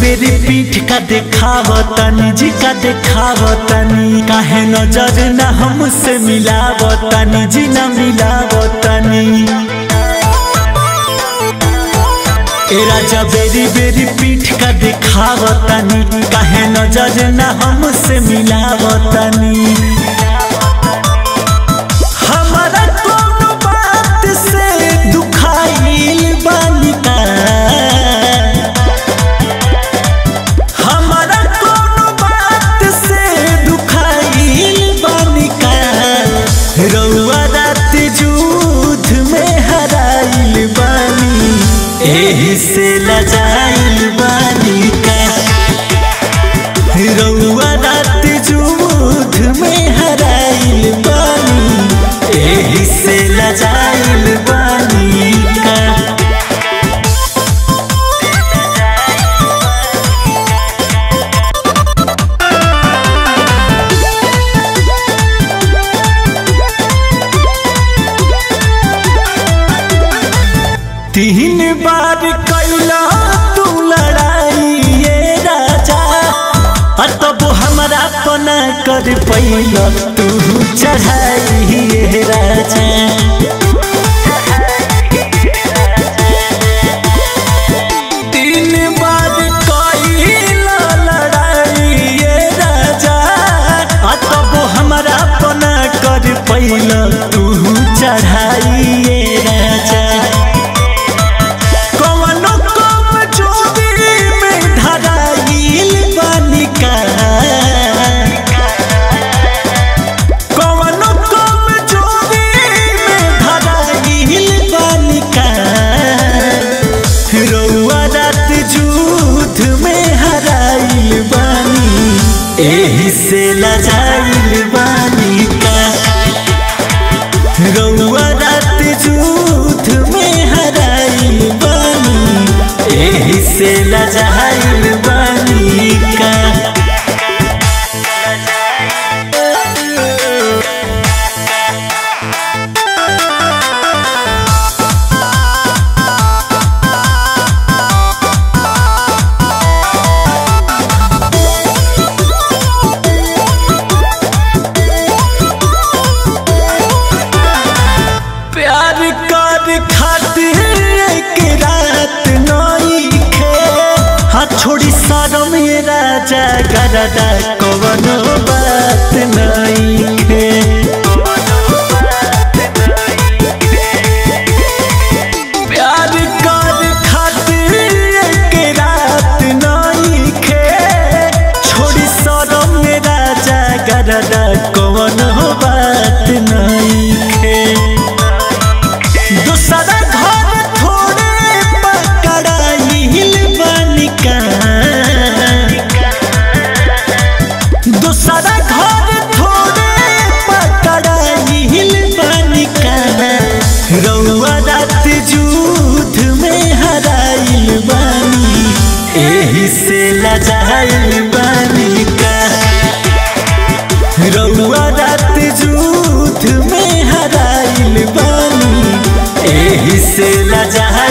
बेरी पीठ का देखावतनी जी का देखावतनी काहे नजर न हमसे मिलावतनी जी न मिलावतनी। ए राजा बेरी बेरी पीठ का देखावतनी काहे नजर न हमसे मिलावतनी। हमारा कोनो बात से दुखाइल बानी का, हमारा कोनो बात से दुखाइल बानी का। रउआ रात जुध में हराइल बानी एही से लजाइल बानी का। रउआ रात जुध में हराइल बानी एही से लजाइल बानी का। तीन बार कैला तू लड़ाई ये राजा, तब हमरा पना कर पैला तू चढ़ाई ये राजा। तीन बार कैला लड़ाई ये राजा, तब हमरा पना कर पैला तू चढ़ाई ये राजा। एही से लजाइल बानी का। रउआ रात जुध में हराइल बानी एही से लजाइल बानी का। छोड़ी सारो मेरा जागरदा कवनो बात नहीं है। प्यार कर खातिर एक रात नहीं है। छोड़ी सारो मेरा जागरदा कवनो बात नहीं है। दूसरा घर थोड़े पकड़ाइल बानी का। दूसरा घर थोड़े पकड़ाइल बानी का। रउआ रात जुध में हराइल बानी एही से लजाइल बानी का। रउआ रात जुध में हराइल बानी एही से लजाइल